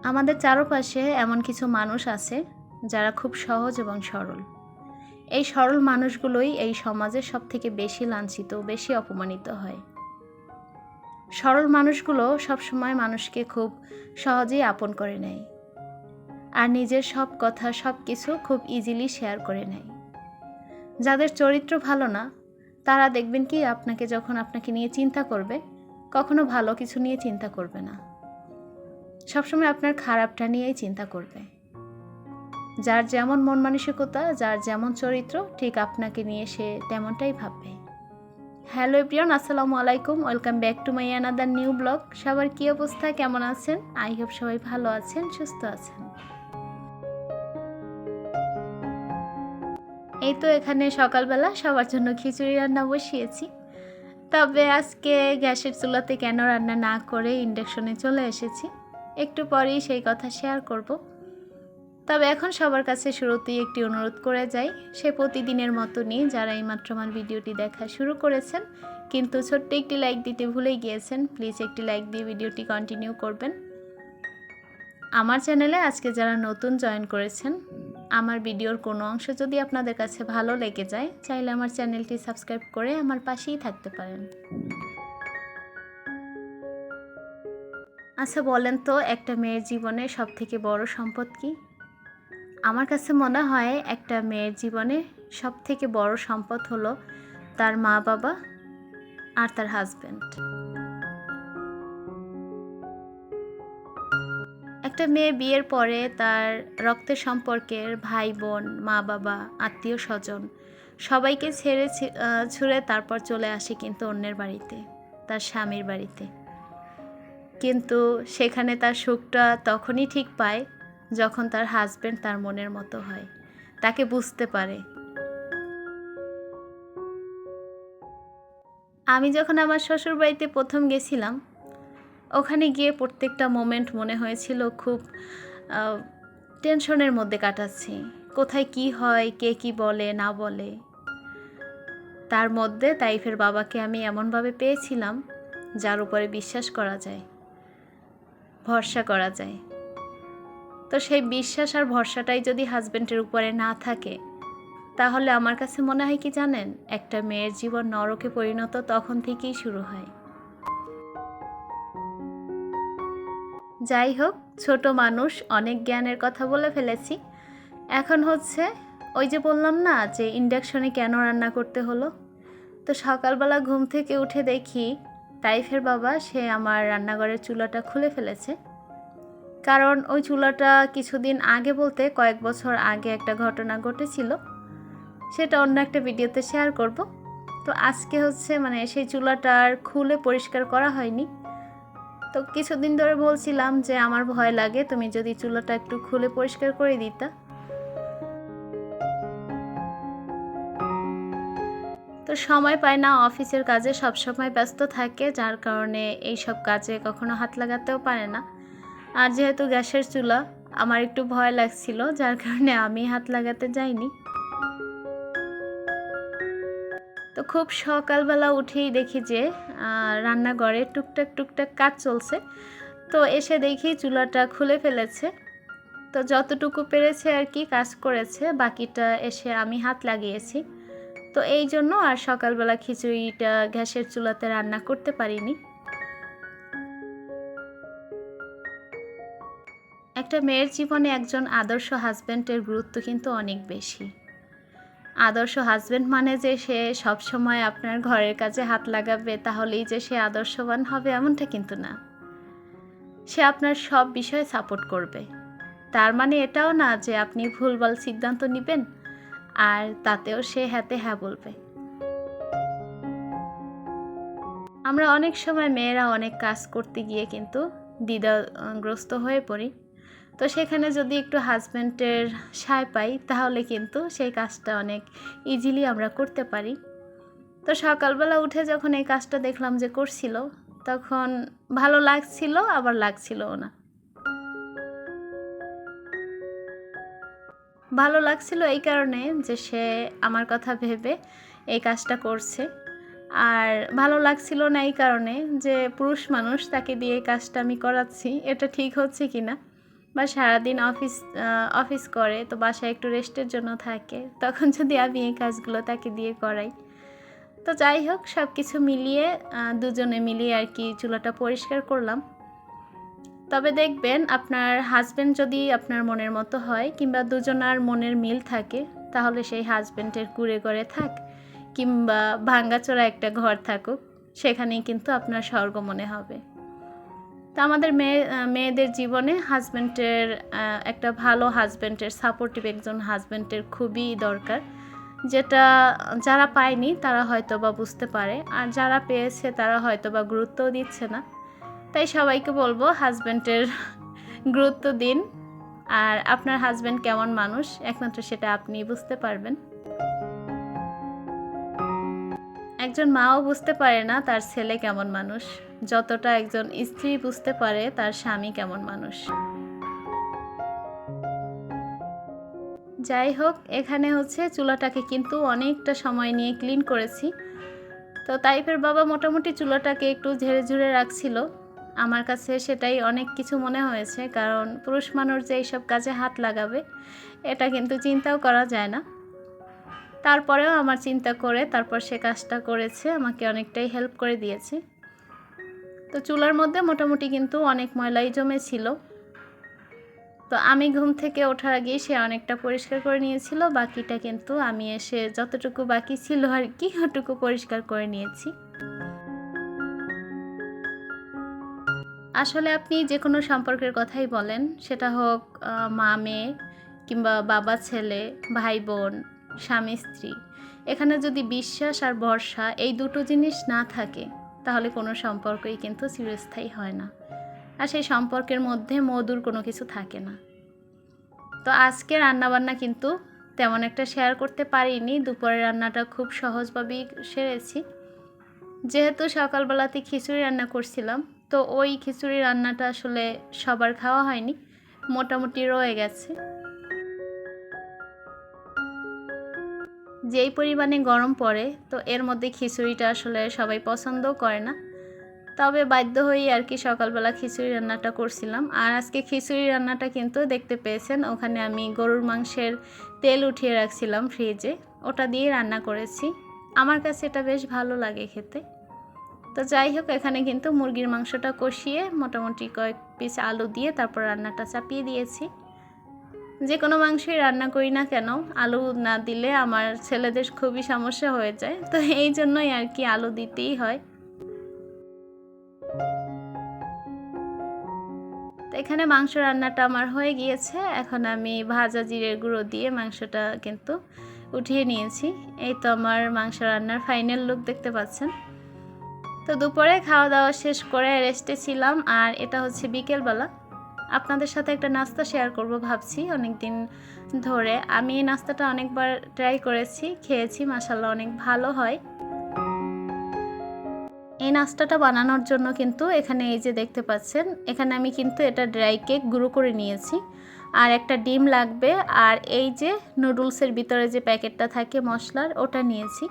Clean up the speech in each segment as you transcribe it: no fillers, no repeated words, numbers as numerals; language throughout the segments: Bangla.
আমাদের চারপাশে এমন কিছু মানুষ আছে যারা খুব সহজ এবং সরল। এই সরল মানুষগুলোই এই সমাজে সবথেকে বেশি লাঞ্ছিত, বেশি অপমানিত হয়। সরল মানুষগুলো সবসময় মানুষকে খুব সহজেই আপন করে নেয় আর নিজের সব কথা সব কিছু খুব ইজিলি শেয়ার করে নেয়। যাদের চরিত্র ভালো না তারা দেখবেন কি যখন আপনাকে নিয়ে চিন্তা করবে, কখনো ভালো কিছু নিয়ে চিন্তা করবে না, সবসময় আপনার খারাপটা নিয়েই চিন্তা করবে। যার যেমন মন মানসিকতা, যার যেমন চরিত্র, ঠিক আপনাকে নিয়ে সে তেমনটাই ভাববে। হ্যালো এভরিওয়ান, আসসালামু আলাইকুম, welcome back to my another new blog. সবার কী অবস্থা, কেমন আছেন? আই হোপ সবাই ভালো আছেন, সুস্থ আছেন। এই তো এখানে সকালবেলা সবার জন্য খিচুড়ি রান্না বসিয়েছি। তবে আজকে গ্যাসের চুলাতে কেন রান্না না করে ইন্ডাকশনে চলে এসেছি, একটু পরেই সেই কথা শেয়ার করব। তবে এখন সবার কাছে শুরুতেই একটি অনুরোধ করে যাই, সে প্রতিদিনের মতনই যারা এইমাত্র আমার ভিডিওটি দেখা শুরু করেছেন কিন্তু ছোট্ট একটি লাইক দিতে ভুলে গিয়েছেন, প্লিজ একটি লাইক দিয়ে ভিডিওটি কন্টিনিউ করবেন। আমার চ্যানেলে আজকে যারা নতুন জয়েন করেছেন, আমার ভিডিওর কোনো অংশ যদি আপনাদের কাছে ভালো লেগে যায়, চাইলে আমার চ্যানেলটি সাবস্ক্রাইব করে আমার পাশেই থাকতে পারেন। আচ্ছা বলেন তো, একটা মেয়ের জীবনে সবথেকে বড় সম্পদ কী? আমার কাছে মনে হয় একটা মেয়ের জীবনে সবথেকে বড় সম্পদ হলো তার মা বাবা আর তার হাজব্যান্ড। একটা মেয়ে বিয়ের পরে তার রক্তের সম্পর্কের ভাই বোন, মা বাবা, আত্মীয় স্বজন সবাইকে ছেড়ে ছুঁড়ে তারপর চলে আসে কিন্তু অন্যের বাড়িতে, তার স্বামীর বাড়িতে। কিন্তু সেখানে তার সুখটা তখনই ঠিক পায় যখন তার হাজব্যান্ড তার মনের মতো হয়, তাকে বুঝতে পারে। আমি যখন আমার শ্বশুর বাড়িতে প্রথম গেছিলাম, ওখানে গিয়ে প্রত্যেকটা মোমেন্ট মনে হয়েছিল খুব টেনশনের মধ্যে কাটাচ্ছি। কোথায় কি হয়, কে কি বলে না বলে। তার মধ্যে তাইফের বাবাকে আমি এমনভাবে পেয়েছিলাম যার উপরে বিশ্বাস করা যায়, ভরসা করা যায়। তো সেই বিশ্বাস আর ভরসাটাই যদি হাজব্যান্ডের উপরে না থাকে, তাহলে আমার কাছে মনে হয় কি জানেন, একটা মেয়ের জীবন নরকে পরিণত তখন থেকেই শুরু হয়। যাই হোক, ছোট মানুষ, অনেক জ্ঞানের কথা বলে ফেলেছি। এখন হচ্ছে ওই যে বললাম না যে ইন্ডাকশনে কেন রান্না করতে হলো। তো সকালবেলা ঘুম থেকে উঠে দেখি তাইফের বাবা সে আমার রান্নাঘরের চুলাটা খুলে ফেলেছে। কারণ ওই চুলাটা কিছুদিন আগে, বলতে কয়েক বছর আগে একটা ঘটনা ঘটেছিল, সেটা অন্য একটা ভিডিওতে শেয়ার করব। তো আজকে হচ্ছে সেই চুলাটা আর খুলে পরিষ্কার করা হয়নি। তো কিছুদিন ধরে বলছিলাম যে আমার ভয় লাগে, তুমি যদি চুলাটা একটু খুলে পরিষ্কার করে দিতা। তো সময় পায় না, অফিসের কাজে সবসময় ব্যস্ত থাকে, যার কারণে এই সব কাজে কখনো হাত লাগাতেও পারে না। আর যেহেতু গ্যাসের চুলা, আমার একটু ভয় লাগছিল, যার কারণে আমি হাত লাগাতে যাইনি। তো খুব সকালবেলা উঠেই দেখি যে রান্নাঘরে টুকটাক টুকটাক কাজ চলছে। তো এসে দেখি চুলাটা খুলে ফেলেছে। তো যতটুকু পেরেছে আর কি কাজ করেছে, বাকিটা এসে আমি হাত লাগিয়েছি। তো এই জন্য আর সকালবেলা খিচুড়িটা গ্যাসের চুলাতে রান্না করতে পারিনি। একটা মেয়ের জীবনে একজন আদর্শ হাজব্যান্ডের গুরুত্ব কিন্তু অনেক বেশি। আদর্শ হাজব্যান্ড মানে যে সে সবসময় আপনার ঘরের কাজে হাত লাগাবে, তাহলেই যে সে আদর্শবান হবে এমনটা কিন্তু না। সে আপনার সব বিষয়ে সাপোর্ট করবে। তার মানে এটাও না যে আপনি ভুলভাল সিদ্ধান্ত নেবেন আর তাতেও সে হ্যাঁতে হ্যাঁ বলবে। আমরা অনেক সময় মেয়েরা অনেক কাজ করতে গিয়ে কিন্তু দ্বিধাগ্রস্ত হয়ে পড়ি। তো সেখানে যদি একটু হাজব্যান্ডের সায় পাই, তাহলে কিন্তু সেই কাজটা অনেক ইজিলি আমরা করতে পারি। তো সকালবেলা উঠে যখন এই কাজটা দেখলাম যে করছিল, তখন ভালো লাগছিল, আবার লাগছিলও না। ভালো লাগছিল এই কারণে যে সে আমার কথা ভেবে এই কাজটা করছে, আর ভালো লাগছিল না এই কারণে যে পুরুষ মানুষ, তাকে দিয়ে কাজটা আমি করাচ্ছি, এটা ঠিক হচ্ছে কি না। বা সারাদিন অফিস করে, তো বাসায় একটু রেস্টের জন্য থাকে, তখন যদি আমি এই কাজগুলো তাকে দিয়ে করাই। তো যাই হোক, সব কিছু মিলিয়ে দুজনে মিলিয়ে আর কি চুলাটা পরিষ্কার করলাম। তবে দেখবেন, আপনার হাজব্যান্ড যদি আপনার মনের মতো হয় কিংবা দুজনার মনের মিল থাকে, তাহলে সেই হাজব্যান্ডের কুঁড়ে ঘরে থাক কিংবা ভাঙ্গাচোরা একটা ঘর থাকুক, সেখানেই কিন্তু আপনার স্বর্গ মনে হবে। তো আমাদের মেয়েদের জীবনে হাজব্যান্ডের একটা ভালো হাজব্যান্ডের, সাপোর্টিভ একজন হাজব্যান্ডের খুবই দরকার, যেটা যারা পায়নি তারা হয়তো বা বুঝতে পারে, আর যারা পেয়েছে তারা হয়তো বা গুরুত্বও দিচ্ছে না। তাই সবাইকে বলবো, হাজব্যান্ডের গুরুত্ব দিন। আর আপনার হাজব্যান্ড কেমন মানুষ, একমাত্র সেটা আপনি বুঝতে পারবেন। একজন মাও বুঝতে পারে না তার ছেলে কেমন মানুষ, যতটা একজন স্ত্রী বুঝতে পারে তার স্বামী কেমন মানুষ। যাই হোক, এখানে হচ্ছে চুলাটাকে কিন্তু অনেকটা সময় নিয়ে ক্লিন করেছি। তো তাইফের বাবা মোটামুটি চুলাটাকে একটু ঝেড়ে ঝুড়ে রাখছিল। আমার কাছে সেটাই অনেক কিছু মনে হয়েছে, কারণ পুরুষ মানুষ যে এইসব কাজে হাত লাগাবে, এটা কিন্তু চিন্তাও করা যায় না। তারপরেও আমার চিন্তা করে তারপর সে কাজটা করেছে, আমাকে অনেকটাই হেল্প করে দিয়েছে। তো চুলার মধ্যে মোটামুটি কিন্তু অনেক ময়লাই জমেছিল। তো আমি ঘুম থেকে ওঠার আগেই সে অনেকটা পরিষ্কার করে নিয়েছিল, বাকিটা কিন্তু আমি এসে যতটুকু বাকি ছিল আর কি, ওটুকু পরিষ্কার করে নিয়েছি। আসলে আপনি যে কোনো সম্পর্কের কথাই বলেন, সেটা হোক মা মেয়ে কিংবা বাবা ছেলে, ভাই বোন, স্বামী স্ত্রী, এখানে যদি বিশ্বাস আর ভরসা এই দুটো জিনিস না থাকে, তাহলে কোনো সম্পর্কই কিন্তু চিরস্থায়ী হয় না, আর সেই সম্পর্কের মধ্যে মধুর কোনো কিছু থাকে না। তো আজকে রান্নাবান্না কিন্তু তেমন একটা শেয়ার করতে পারিনি। দুপুরের রান্নাটা খুব সহজভাবেই সেরেছি, যেহেতু সকালবেলাতে খিচুড়ি রান্না করছিলাম। তো ওই খিচুড়ি রান্নাটা আসলে সবার খাওয়া হয়নি, মোটামুটি রয়ে গেছে। যেই পরিমাণে গরম পড়ে, তো এর মধ্যে খিচুড়িটা আসলে সবাই পছন্দও করে না। তবে বাধ্য হয়েই আর কি সকালবেলা খিচুড়ি রান্নাটা করছিলাম। আর আজকে খিচুড়ি রান্নাটা কিন্তু দেখতে পেয়েছেন, ওখানে আমি গরুর মাংসের তেল উঠিয়ে রাখছিলাম ফ্রিজে, ওটা দিয়ে রান্না করেছি। আমার কাছে এটা বেশ ভালো লাগে খেতে। তো যাই হোক, এখানে কিন্তু মুরগির মাংসটা কষিয়ে মোটামুটি কয়েক পিস আলু দিয়ে তারপর রান্নাটা চাপিয়ে দিয়েছি। যে কোনো মাংসই রান্না করি না কেন, আলু না দিলে আমার ছেলেদের খুবই সমস্যা হয়ে যায়, তো এই জন্যই আর কি আলু দিতেই হয়। তো এখানে মাংস রান্নাটা আমার হয়ে গিয়েছে। এখন আমি ভাজা জিরের গুঁড়ো দিয়ে মাংসটা কিন্তু উঠিয়ে নিয়েছি। এই তো আমার মাংস রান্নার ফাইনাল লুক দেখতে পাচ্ছেন। তো দুপুরে খাওয়া দাওয়া শেষ করে রেস্টে ছিলাম, আর এটা হচ্ছে বিকেলবেলা। আপনাদের সাথে একটা নাস্তা শেয়ার করব ভাবছি অনেক দিন ধরে। আমি এই নাস্তাটা অনেকবার ট্রাই করেছি, খেয়েছি, মাশাআল্লাহ অনেক ভালো হয়। এই নাস্তাটা বানানোর জন্য কিন্তু এখানে এই যে দেখতে পাচ্ছেন, এখানে আমি কিন্তু এটা ড্রাই কেক গুঁড়ো করে নিয়েছি, আর একটা ডিম লাগবে, আর এই যে নুডলসের ভিতরে যে প্যাকেটটা থাকে মশলার, ওটা নিয়েছি।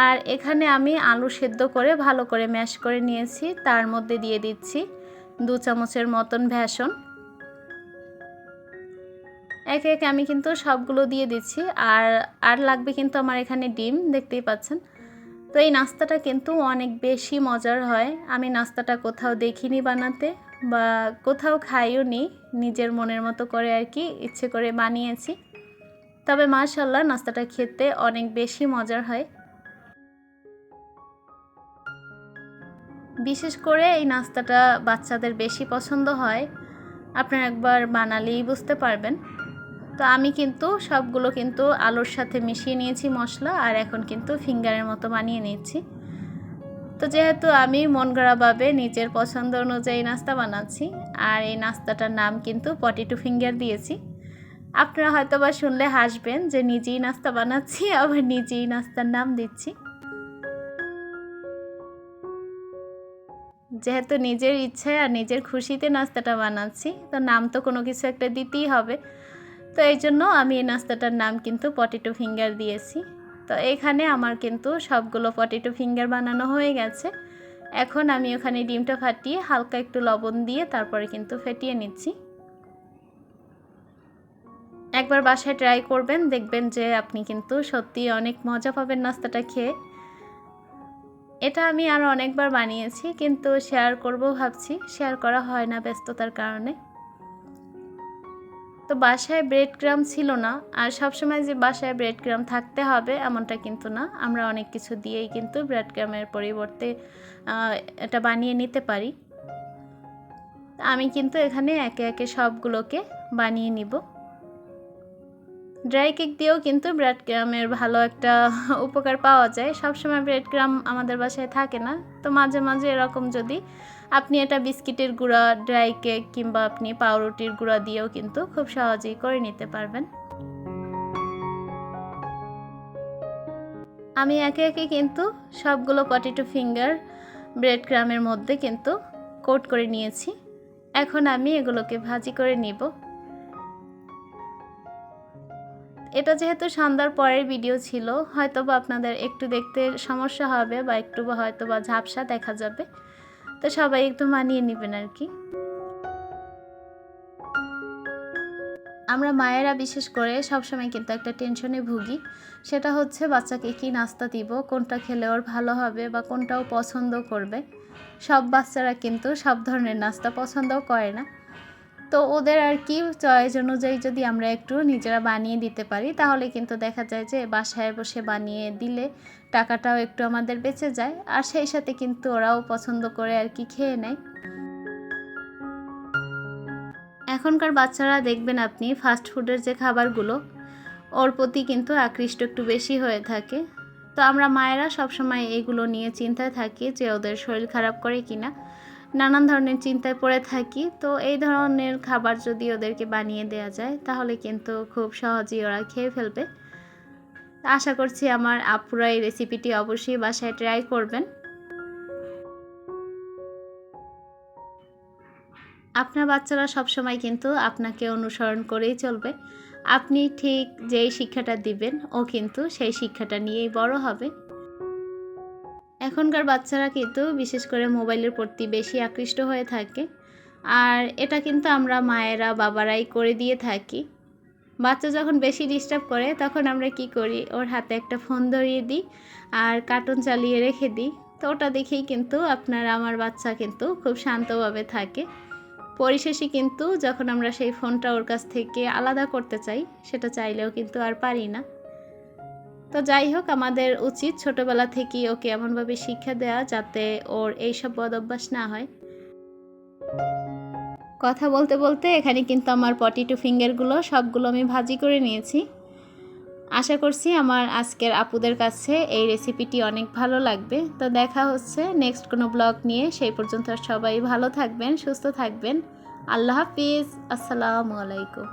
আর এখানে আমি আলু সেদ্ধ করে ভালো করে ম্যাশ করে নিয়েছি, তার মধ্যে দিয়ে দিচ্ছি 2 চামচের মতন বেসন। একে একে আমি কিন্তু সবগুলো দিয়ে দিচ্ছি। আর লাগবে কিন্তু আমার এখানে ডিম, দেখতেই পাচ্ছেন। তো এই নাস্তাটা কিন্তু অনেক বেশি মজার হয়। আমি নাস্তাটা কোথাও দেখিনি বানাতে, বা কোথাও খাইও নি, নিজের মনের মতো করে আর কি ইচ্ছে করে বানিয়েছি। তবে মাশাআল্লাহ নাস্তাটা খেতে অনেক বেশি মজার হয়। বিশেষ করে এই নাস্তাটা বাচ্চাদের বেশি পছন্দ হয়, আপনারা একবার বানালেই বুঝতে পারবেন। তো আমি কিন্তু সবগুলো কিন্তু আলুর সাথে মিশিয়ে নিয়েছি মশলা, আর এখন কিন্তু ফিঙ্গারের মতো বানিয়ে নিচ্ছি। তো যেহেতু আমি মন গড়াভাবে নিজের পছন্দ অনুযায়ী নাস্তা বানাচ্ছি, আর এই নাস্তাটার নাম কিন্তু পটেটো ফিঙ্গার দিয়েছি। আপনারা হয়তো বা শুনলে হাসবেন যে নিজেই নাস্তা বানাচ্ছি, আবার নিজেই নাস্তার নাম দিচ্ছি। যেহেতু নিজের ইচ্ছায় আর নিজের খুশিতে নাস্তাটা বানাচ্ছি, তো নাম তো কোনো কিছু একটা দিতেই হবে। তো এই জন্য আমি এই নাস্তাটার নাম কিন্তু পটেটো ফিঙ্গার দিয়েছি। তো এখানে আমার কিন্তু সবগুলো পটেটো ফিঙ্গার বানানো হয়ে গেছে। এখন আমি ওখানে ডিমটা ফাটিয়ে হালকা একটু লবণ দিয়ে তারপরে কিন্তু ফেটিয়ে নিচ্ছি। একবার বাসায় ট্রাই করবেন, দেখবেন যে আপনি কিন্তু সত্যি অনেক মজা পাবেন নাস্তাটা খেয়ে। এটা আমি আরও অনেকবার বানিয়েছি, কিন্তু শেয়ার করব ভাবছি, শেয়ার করা হয় না ব্যস্ততার কারণে। তো বাসায় ব্রেড ক্রাম্ব ছিল না, আর সবসময় যে বাসায় ব্রেড ক্রাম্ব থাকতে হবে এমনটা কিন্তু না। আমরা অনেক কিছু দিয়েই কিন্তু ব্রেড ক্রাম্বের পরিবর্তে এটা বানিয়ে নিতে পারি। আমি কিন্তু এখানে একে একে সবগুলোকে বানিয়ে নিব। ড্রাই কেক দিয়েও কিন্তু ব্রেড ক্রাম্বের ভালো একটা উপকার পাওয়া যায়। সবসময় ব্রেড ক্রাম্ব আমাদের বাসায় থাকে না, তো মাঝে মাঝে এরকম যদি আপনি এটা বিস্কিটের গুঁড়া, ড্রাই কেক কিংবা আপনি পাউরুটির গুঁড়া দিয়েও কিন্তু খুব সহজেই করে নিতে পারবেন। আমি একে একে কিন্তু সবগুলো পটেটো ফিঙ্গার ব্রেড ক্রাম্বের মধ্যে কিন্তু কোট করে নিয়েছি। এখন আমি এগুলোকে ভাজি করে নিব। এটা যেহেতু সন্ধ্যার পরের ভিডিও ছিল, হয়তোবা আপনাদের একটু দেখতে সমস্যা হবে বা একটু হয়তোবা ঝাপসা দেখা যাবে, তো সবাই একটু মানিয়ে নেবেন আর কি। আমরা মায়েরা বিশেষ করে সবসময় কিন্তু একটা টেনশনে ভুগি, সেটা হচ্ছে বাচ্চাকে কি নাস্তা দিব, কোনটা খেলে ওর ভালো হবে বা কোনটাও পছন্দ করবে। সব বাচ্চারা কিন্তু সব ধরনের নাস্তা পছন্দও করে না। তো ওদের আর কি চয়েস অনুযায়ী যদি আমরা একটু নিজেরা বানিয়ে দিতে পারি, তাহলে কিন্তু দেখা যায় যে বাসায় বসে বানিয়ে দিলে টাকাটাও একটু আমাদের বেঁচে যায়, আর সেই সাথে কিন্তু ওরাও পছন্দ করে আর কি খেয়ে নেয়। এখনকার বাচ্চারা দেখবেন আপনি ফাস্ট ফুডের যে খাবারগুলো, ওর প্রতি কিন্তু আকৃষ্ট একটু বেশি হয়ে থাকে। তো আমরা মায়েরা সবসময় এগুলো নিয়ে চিন্তায় থাকি যে ওদের শরীর খারাপ করে কিনা, নানান ধরনের চিন্তায় পড়ে থাকি। তো এই ধরনের খাবার যদি ওদেরকে বানিয়ে দেওয়া যায়, তাহলে কিন্তু খুব সহজেই ওরা খেয়ে ফেলবে। আশা করছি আমার আপুরা এই রেসিপিটি অবশ্যই বাসায় ট্রাই করবেন। আপনার বাচ্চারা সবসময় কিন্তু আপনাকে অনুসরণ করেই চলবে। আপনি ঠিক যেই শিক্ষাটা দিবেন, ও কিন্তু সেই শিক্ষাটা নিয়েই বড় হবে। এখনকার বাচ্চারা কিন্তু বিশেষ করে মোবাইলের প্রতি বেশি আকৃষ্ট হয়ে থাকে, আর এটা কিন্তু আমরা মায়েরা বাবারাই করে দিয়ে থাকি। বাচ্চা যখন বেশি ডিস্টার্ব করে, তখন আমরা কি করি, ওর হাতে একটা ফোন ধরিয়ে দিই আর কার্টুন চালিয়ে রেখে দিই। তো ওটা দেখেই কিন্তু আমার বাচ্চা কিন্তু খুব শান্তভাবে থাকে। পরিশেষে কিন্তু যখন আমরা সেই ফোনটা ওর কাছ থেকে আলাদা করতে চাই, সেটা চাইলেও কিন্তু আর পারি না। তো যাই হোক, আমাদের উচিত ছোটবেলা থেকেই ওকে এমনভাবে শিক্ষা দেওয়া যাতে ওর এইসব বদ অভ্যাস না হয়। কথা বলতে বলতে এখানে কিন্তু আমার পটেটো ফিঙ্গারগুলো সবগুলো আমি ভাজি করে নিয়েছি। আশা করছি আমার আজকের আপুদের কাছে এই রেসিপিটি অনেক ভালো লাগবে। তো দেখা হচ্ছে নেক্সট কোনো ব্লগ নিয়ে। সেই পর্যন্ত সবাই ভালো থাকবেন, সুস্থ থাকবেন। আল্লাহ হাফিজ। আসসালামু আলাইকুম।